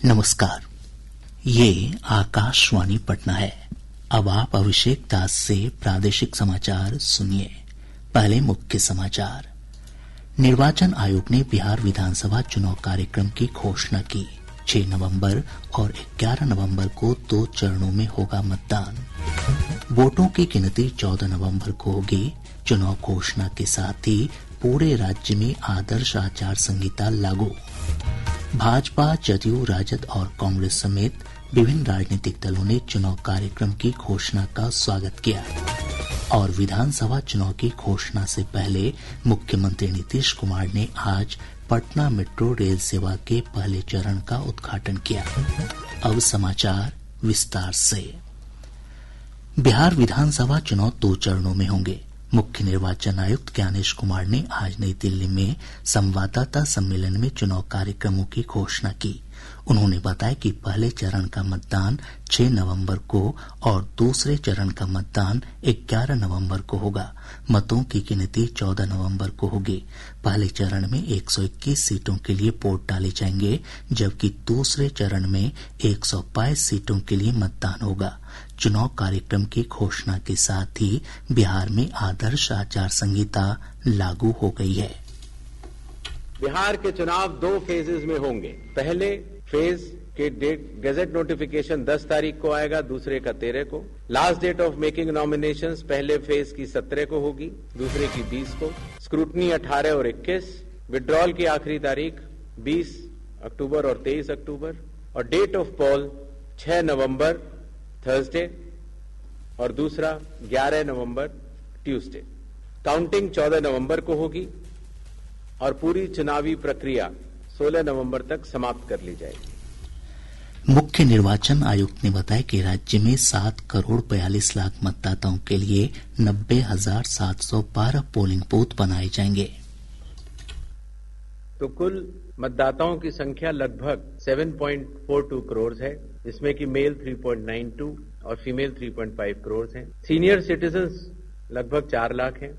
नमस्कार, ये आकाशवाणी पटना है। अब आप अभिषेक दास से प्रादेशिक समाचार सुनिए। पहले मुख्य समाचार। निर्वाचन आयोग ने बिहार विधानसभा चुनाव कार्यक्रम की घोषणा की। 6 नवंबर और 11 नवंबर को 2 चरणों में होगा मतदान। वोटों की गिनती 14 नवंबर को होगी। चुनाव घोषणा के साथ ही पूरे राज्य में आदर्श आचार संहिता लागू। भाजपा, जदयू, राजद और कांग्रेस समेत विभिन्न राजनीतिक दलों ने चुनाव कार्यक्रम की घोषणा का स्वागत किया। और विधानसभा चुनाव की घोषणा से पहले मुख्यमंत्री नीतीश कुमार ने आज पटना मेट्रो रेल सेवा के पहले चरण का उद्घाटन किया। अब समाचार विस्तार से। बिहार विधानसभा चुनाव 2 चरणों में होंगे। मुख्य निर्वाचन आयुक्त ज्ञानेश कुमार ने आज नई दिल्ली में संवाददाता सम्मेलन में चुनाव कार्यक्रमों की घोषणा की। उन्होंने बताया कि पहले चरण का मतदान 6 नवंबर को और दूसरे चरण का मतदान 11 नवंबर को होगा। मतों की गिनती 14 नवंबर को होगी। पहले चरण में 121 सीटों के लिए वोट डाले जाएंगे, जबकि दूसरे चरण में 122 सीटों के लिए मतदान होगा। चुनाव कार्यक्रम की घोषणा के साथ ही बिहार में आदर्श आचार संहिता लागू हो गई है। बिहार के चुनाव 2 फेजेज में होंगे। पहले फेज के गजट नोटिफिकेशन 10 तारीख को आएगा, दूसरे का 13 को। Last date of making nominations पहले फेज की 17 को होगी, दूसरे की 20 को। स्क्रूटनी 18 और 21। विड्रॉल की आखिरी तारीख 20 अक्टूबर और 23 अक्टूबर। और डेट ऑफ पोल 6 नवंबर थर्सडे और दूसरा 11 नवंबर ट्यूसडे। काउंटिंग 14 नवंबर को होगी और पूरी चुनावी प्रक्रिया 16 नवंबर तक समाप्त कर ली जाएगी। मुख्य निर्वाचन आयुक्त ने बताया कि राज्य में 7 करोड़ 42 लाख मतदाताओं के लिए 90,712 पोलिंग बूथ बनाए जाएंगे। तो कुल मतदाताओं की संख्या लगभग 7.42 करोड़ है, इसमें कि मेल 3.92 और फीमेल 3.5 करोड़ हैं। सीनियर सिटीजन्स लगभग 4 लाख हैं।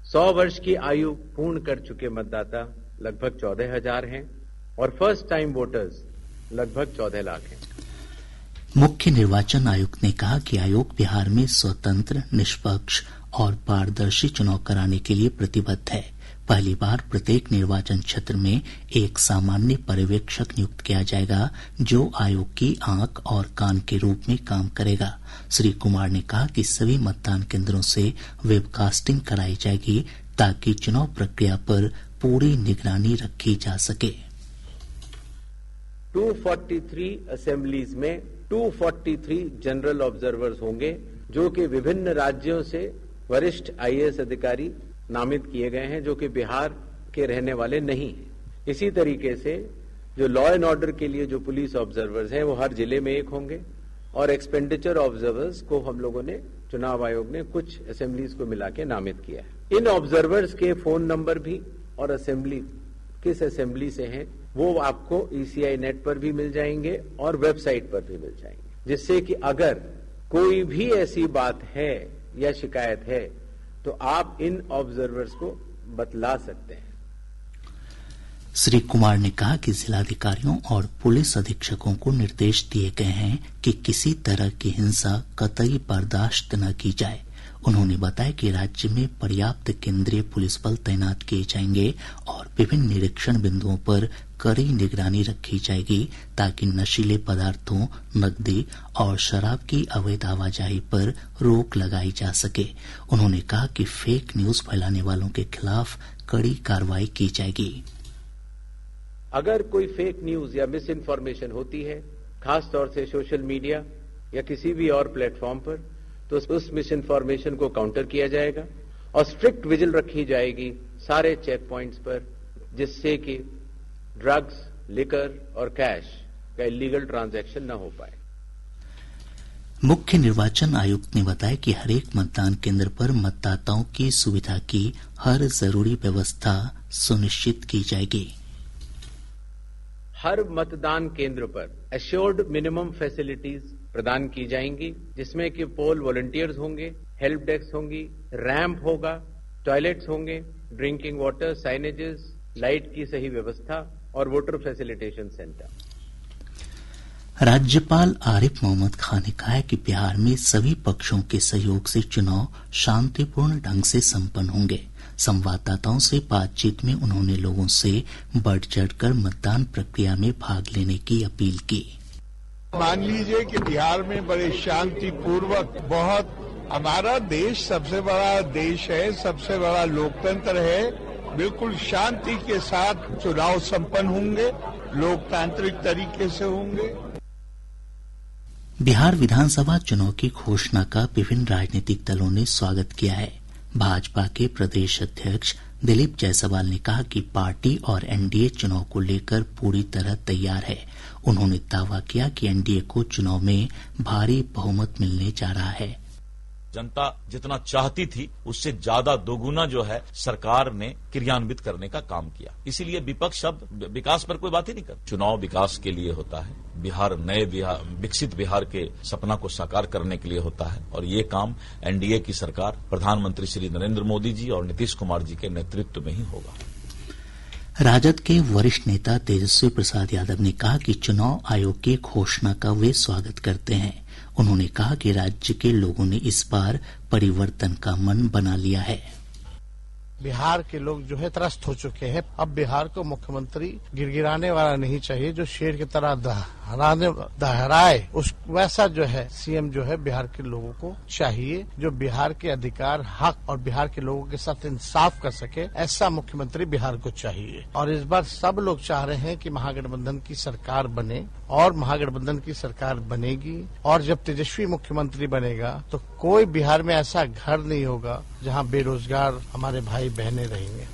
100 वर्ष की आयु पूर्ण कर चुके मतदाता लगभग 14,000 हैं और फर्स्ट टाइम वोटर्स लगभग 14 लाख हैं। मुख्य निर्वाचन आयुक्त ने कहा कि आयोग बिहार में स्वतंत्र, निष्पक्ष और पारदर्शी चुनाव कराने के लिए प्रतिबद्ध है। पहली बार प्रत्येक निर्वाचन क्षेत्र में एक सामान्य पर्यवेक्षक नियुक्त किया जाएगा, जो आयोग की आंख और कान के रूप में काम करेगा। श्री कुमार ने कहा कि सभी मतदान केंद्रों से वेबकास्टिंग कराई जाएगी, ताकि चुनाव प्रक्रिया पर पूरी निगरानी रखी जा सके। 243 असेंबलीज में 243 जनरल ऑब्जर्वर्स होंगे, जो कि विभिन्न राज्यों से वरिष्ठ आईएएस अधिकारी नामित किए गए हैं, जो कि बिहार के रहने वाले नहीं हैं। इसी तरीके से जो लॉ एंड ऑर्डर के लिए जो पुलिस ऑब्जर्वर्स हैं, वो हर जिले में एक होंगे। और एक्सपेंडिचर ऑब्जर्वर्स को हम लोगों ने, चुनाव आयोग ने कुछ असेंबलीज को मिला के नामित किया है। इन ऑब्जर्वर्स के फोन नंबर भी और असेंबली किस असेंबली से हैं वो आपको ईसीआई नेट पर भी मिल जाएंगे और वेबसाइट पर भी मिल जाएंगे, जिससे कि अगर कोई भी ऐसी बात है या शिकायत है तो आप इन ऑब्जर्वर्स को बतला सकते हैं। श्री कुमार ने कहा कि जिलाधिकारियों और पुलिस अधीक्षकों को निर्देश दिए गए हैं कि किसी तरह की हिंसा कतई बर्दाश्त न की जाए। उन्होंने बताया कि राज्य में पर्याप्त केंद्रीय पुलिस बल तैनात किए जाएंगे और विभिन्न निरीक्षण बिंदुओं पर कड़ी निगरानी रखी जाएगी, ताकि नशीले पदार्थों, नकदी और शराब की अवैध आवाजाही पर रोक लगाई जा सके। उन्होंने कहा कि फेक न्यूज फैलाने वालों के खिलाफ कड़ी कार्रवाई की जाएगी। अगर कोई फेक न्यूज या मिस इन्फॉर्मेशन होती है, खास तौर से सोशल मीडिया या किसी भी और प्लेटफॉर्म पर, तो उस मिस इन्फॉर्मेशन को काउंटर किया जाएगा और स्ट्रिक्ट विजिल रखी जाएगी सारे चेक पॉइंट्स पर, जिससे कि ड्रग्स, लिकर और कैश का इलीगल ट्रांजैक्शन न हो पाए। मुख्य निर्वाचन आयुक्त ने बताया कि हरेक मतदान केंद्र पर मतदाताओं की सुविधा की हर जरूरी व्यवस्था सुनिश्चित की जाएगी। हर मतदान केंद्र पर एश्योर्ड मिनिमम फैसिलिटीज प्रदान की जाएंगी, जिसमें कि पोल वॉलंटियर्स होंगे, हेल्प डेस्क होंगी, रैंप होगा, टॉयलेट्स होंगे, ड्रिंकिंग वाटर, साइनेजेस, लाइट की सही व्यवस्था और वोटर फैसिलिटेशन सेंटर। राज्यपाल आरिफ मोहम्मद खान ने कहा है कि बिहार में सभी पक्षों के सहयोग से चुनाव शांतिपूर्ण ढंग से संपन्न होंगे। संवाददाताओं से बातचीत में उन्होंने लोगों से बढ़ चढ़कर मतदान प्रक्रिया में भाग लेने की अपील की। मान लीजिए कि बिहार में बड़े शांतिपूर्वक, बहुत हमारा देश सबसे बड़ा देश है, सबसे बड़ा लोकतंत्र है, बिल्कुल शांति के साथ चुनाव संपन्न होंगे, लोकतांत्रिक तरीके से होंगे। बिहार विधानसभा चुनाव की घोषणा का विभिन्न राजनीतिक दलों ने स्वागत किया है। भाजपा के प्रदेश अध्यक्ष दिलीप जायसवाल ने कहा कि पार्टी और एनडीए चुनाव को लेकर पूरी तरह तैयार है। उन्होंने दावा किया कि एनडीए को चुनाव में भारी बहुमत मिलने जा रहा है। जनता जितना चाहती थी उससे ज्यादा दोगुना जो है सरकार ने क्रियान्वित करने का काम किया। इसीलिए विपक्ष अब विकास पर कोई बात ही नहीं कर। चुनाव विकास के लिए होता है, बिहार नए बिहार, विकसित बिहार के सपना को साकार करने के लिए होता है और ये काम एनडीए की सरकार, प्रधानमंत्री श्री नरेंद्र मोदी जी और नीतीश कुमार जी के नेतृत्व में ही होगा। राजद के वरिष्ठ नेता तेजस्वी प्रसाद यादव ने कहा कि चुनाव आयोग की घोषणा का वे स्वागत करते हैं। उन्होंने कहा कि राज्य के लोगों ने इस बार परिवर्तन का मन बना लिया है। बिहार के लोग जो है त्रस्त हो चुके हैं। अब बिहार को मुख्यमंत्री गिड़गिड़ाने वाला नहीं चाहिए, जो शेर की तरह दहराए, उस वैसा जो है सीएम जो है बिहार के लोगों को चाहिए, जो बिहार के अधिकार, हक और बिहार के लोगों के साथ इंसाफ कर सके, ऐसा मुख्यमंत्री बिहार को चाहिए। और इस बार सब लोग चाह रहे हैं कि महागठबंधन की सरकार बने और महागठबंधन की सरकार बनेगी और जब तेजस्वी मुख्यमंत्री बनेगा तो कोई बिहार में ऐसा घर नहीं होगा जहां बेरोजगार हमारे भाई बहनें रहेंगे।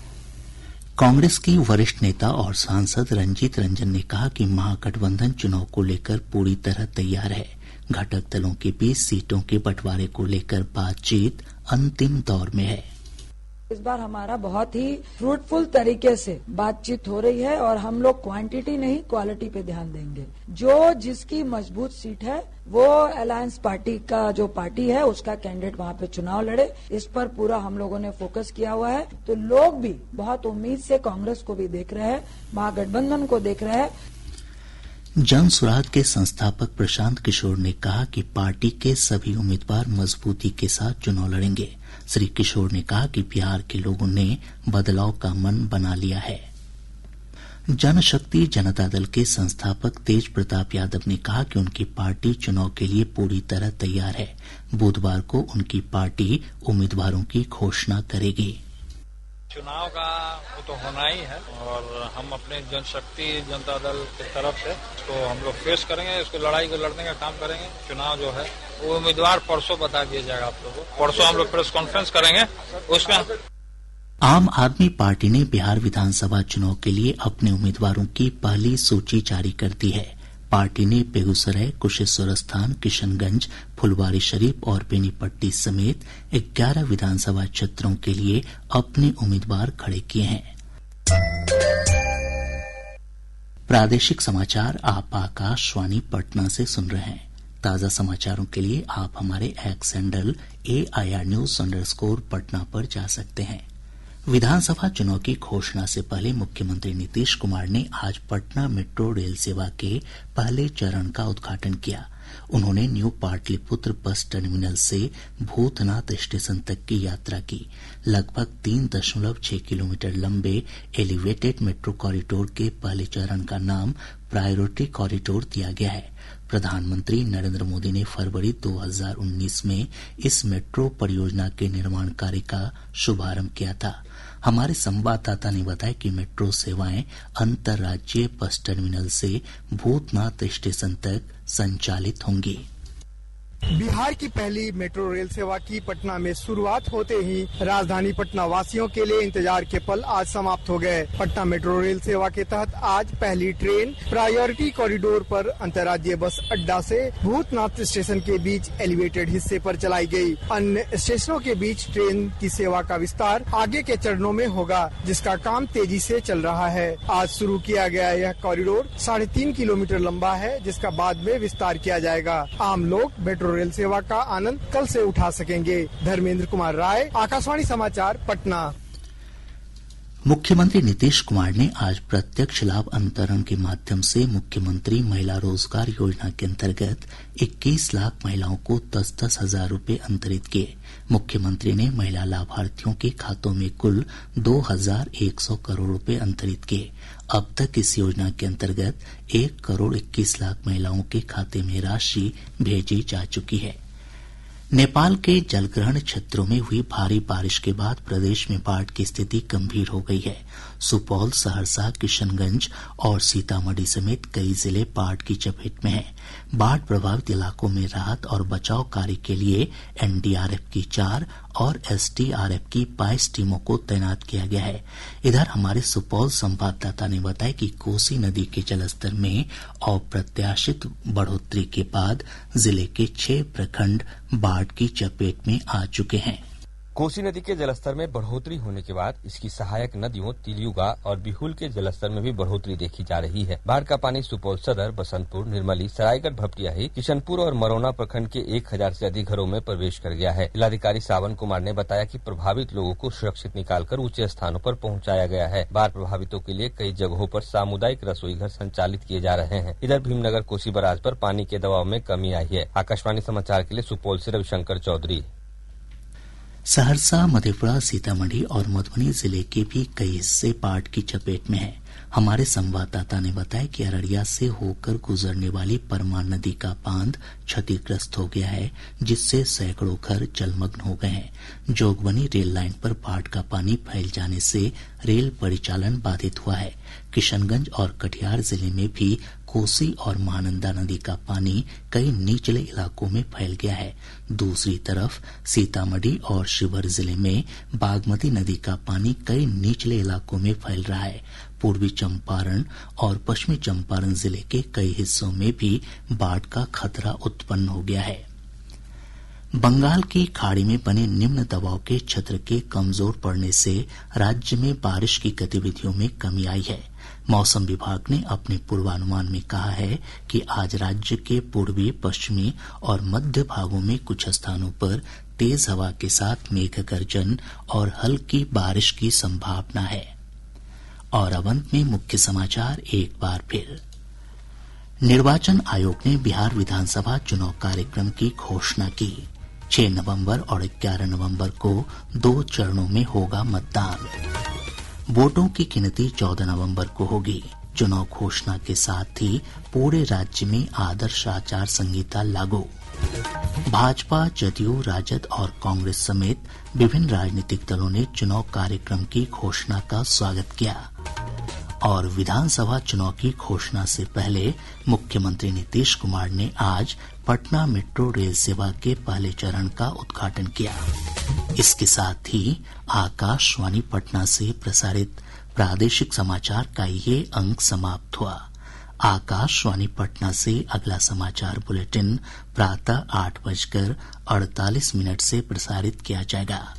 कांग्रेस की वरिष्ठ नेता और सांसद रंजीत रंजन ने कहा कि महागठबंधन चुनाव को लेकर पूरी तरह तैयार है। घटक दलों के बीच सीटों के बंटवारे को लेकर बातचीत अंतिम दौर में है। इस बार हमारा बहुत ही फ्रूटफुल तरीके से बातचीत हो रही है और हम लोग क्वांटिटी नहीं क्वालिटी पे ध्यान देंगे। जो जिसकी मजबूत सीट है वो अलायंस पार्टी का जो पार्टी है उसका कैंडिडेट वहाँ पे चुनाव लड़े, इस पर पूरा हम लोगों ने फोकस किया हुआ है। तो लोग भी बहुत उम्मीद से कांग्रेस को भी देख रहे हैं, महागठबंधन को देख रहे हैं। जन सुराज के संस्थापक प्रशांत किशोर ने कहा कि पार्टी के सभी उम्मीदवार मजबूती के साथ चुनाव लड़ेंगे। श्री किशोर ने कहा कि बिहार के लोगों ने बदलाव का मन बना लिया है। जनशक्ति जनता दल के संस्थापक तेज प्रताप यादव ने कहा कि उनकी पार्टी चुनाव के लिए पूरी तरह तैयार है। बुधवार को उनकी पार्टी उम्मीदवारों की घोषणा करेगी। चुनाव का वो तो होना ही है और हम अपने जनशक्ति जनता दल की तरफ से तो हम लोग फेस करेंगे, इसको लड़ाई को लड़ने का काम करेंगे। चुनाव जो है वो उम्मीदवार परसों बता दिया जाएगा आप लोगों को। परसों हम लोग प्रेस कॉन्फ्रेंस करेंगे उसमें। आम आदमी पार्टी ने बिहार विधानसभा चुनाव के लिए अपने उम्मीदवारों की पहली सूची जारी कर दी है। पार्टी ने बेगूसराय, कुशेश्वरस्थान, किशनगंज, फुलवारीशरीफ और बेनीपट्टी समेत 11 विधानसभा क्षेत्रों के लिए अपने उम्मीदवार खड़े किए हैं। प्रादेशिक समाचार आप आकाशवाणी पटना से सुन रहे हैं। ताजा समाचारों के लिए आप हमारे x handle AIR News _Patna पर जा सकते हैं। विधानसभा चुनाव की घोषणा से पहले मुख्यमंत्री नीतीश कुमार ने आज पटना मेट्रो रेल सेवा के पहले चरण का उद्घाटन किया। उन्होंने न्यू पाटलिपुत्र बस टर्मिनल से भूतनाथ स्टेशन तक की यात्रा की। लगभग 3.6 किलोमीटर लंबे एलिवेटेड मेट्रो कॉरिडोर के पहले चरण का नाम प्रायोरिटी कॉरिडोर दिया गया है। प्रधानमंत्री नरेंद्र मोदी ने फरवरी 2019 में इस मेट्रो परियोजना के निर्माण कार्य का शुभारंभ किया था। हमारे संवाददाता ने बताया कि मेट्रो सेवाएं अंतर्राज्यीय बस टर्मिनल से भूतनाथ स्टेशन तक संचालित होंगी। बिहार की पहली मेट्रो रेल सेवा की पटना में शुरुआत होते ही राजधानी पटना वासियों के लिए इंतजार के पल आज समाप्त हो गए। पटना मेट्रो रेल सेवा के तहत आज पहली ट्रेन प्रायोरिटी कॉरिडोर पर अंतर्राज्यीय बस अड्डा से भूतनाथ स्टेशन के बीच एलिवेटेड हिस्से पर चलाई गई। अन्य स्टेशनों के बीच ट्रेन की सेवा का विस्तार आगे के चरणों में होगा, जिसका काम तेजी से चल रहा है। आज शुरू किया गया यह कॉरिडोर 3.5 किलोमीटर लंबा है, जिसका बाद में विस्तार किया जाएगा। आम लोग मेट्रो रेल सेवा का आनंद कल से उठा सकेंगे। धर्मेंद्र कुमार राय, आकाशवाणी समाचार, पटना। मुख्यमंत्री नीतीश कुमार ने आज प्रत्यक्ष लाभ अंतरण के माध्यम से मुख्यमंत्री महिला रोजगार योजना के अंतर्गत 21 लाख महिलाओं को 10-10 हजार रूपये अंतरित किए। मुख्यमंत्री ने महिला लाभार्थियों के खातों में कुल 2,100 करोड़ रुपए अंतरित किए। अब तक इस योजना के अंतर्गत 1 करोड़ 21 लाख महिलाओं के खाते में राशि भेजी जा चुकी है। नेपाल के जलग्रहण क्षेत्रों में हुई भारी बारिश के बाद प्रदेश में बाढ़ की स्थिति गंभीर हो गई है। सुपौल, सहरसा, किशनगंज और सीतामढ़ी समेत कई जिले बाढ़ की चपेट में हैं। बाढ़ प्रभावित इलाकों में राहत और बचाव कार्य के लिए एनडीआरएफ की 4 और एसडीआरएफ की 22 टीमों को तैनात किया गया है। इधर हमारे सुपौल संवाददाता ने बताया कि कोसी नदी के जलस्तर में अप्रत्याशित बढ़ोतरी के बाद जिले के 6 प्रखंड बाढ़ की चपेट में आ चुके हैं। कोसी नदी के जलस्तर में बढ़ोतरी होने के बाद इसकी सहायक नदियों तिलियुगा और बिहुल के जलस्तर में भी बढ़ोतरी देखी जा रही है। बाढ़ का पानी सुपौल सदर, बसंतपुर, निर्मली, सरायगढ़ भपटियाही, किशनपुर और मरौना प्रखंड के 1000 से अधिक घरों में प्रवेश कर गया है। जिलाधिकारी सावन कुमार ने बताया कि प्रभावित लोगों को सुरक्षित निकालकर ऊंचे स्थानों पर पहुंचाया गया है। बाढ़ प्रभावितों के लिए कई जगहों पर सामुदायिक रसोई घर संचालित किए जा रहे हैं। इधर भीमनगर कोसी बराज पर पानी के दबाव में कमी आई है। आकाशवाणी समाचार के लिए सुपौल से रविशंकर चौधरी। सहरसा, मधेपुरा, सीतामढ़ी और मधुबनी जिले के भी कई हिस्से बाढ़ की चपेट में हैं। हमारे संवाददाता ने बताया कि अररिया से होकर गुजरने वाली परमान नदी का बांध क्षतिग्रस्त हो गया है, जिससे सैकड़ों घर जलमग्न हो गए हैं। जोगबनी रेल लाइन पर बाढ़ का पानी फैल जाने से रेल परिचालन बाधित हुआ है। किशनगंज और कटिहार जिले में भी कोसी और महानंदा नदी का पानी कई निचले इलाकों में फैल गया है। दूसरी तरफ सीतामढ़ी और शिवहर जिले में बागमती नदी का पानी कई निचले इलाकों में फैल रहा है। पूर्वी चंपारण और पश्चिमी चंपारण जिले के कई हिस्सों में भी बाढ़ का खतरा उत्पन्न हो गया है। बंगाल की खाड़ी में बने निम्न दबाव के क्षेत्र के कमजोर पड़ने से राज्य में बारिश की गतिविधियों में कमी आई है। मौसम विभाग ने अपने पूर्वानुमान में कहा है कि आज राज्य के पूर्वी, पश्चिमी और मध्य भागों में कुछ स्थानों पर तेज हवा के साथ मेघ गर्जन और हल्की बारिश की संभावना है। और अब अंत में मुख्य समाचार एक बार फिर। निर्वाचन आयोग ने बिहार विधानसभा चुनाव कार्यक्रम की घोषणा की। 6 नवंबर और 11 नवंबर को 2 चरणों में होगा मतदान। वोटों की गिनती 14 नवंबर को होगी। चुनाव घोषणा के साथ ही पूरे राज्य में आदर्श आचार संहिता लागू। भाजपा, जदयू, राजद और कांग्रेस समेत विभिन्न राजनीतिक दलों ने चुनाव कार्यक्रम की घोषणा का स्वागत किया। और विधानसभा चुनाव की घोषणा से पहले मुख्यमंत्री नीतीश कुमार ने आज पटना मेट्रो रेल सेवा के पहले चरण का उद्घाटन किया। इसके साथ ही आकाशवाणी पटना से प्रसारित प्रादेशिक समाचार का ये अंक समाप्त हुआ। आकाशवाणी पटना से अगला समाचार बुलेटिन प्रातः 8:48 से प्रसारित किया जाएगा।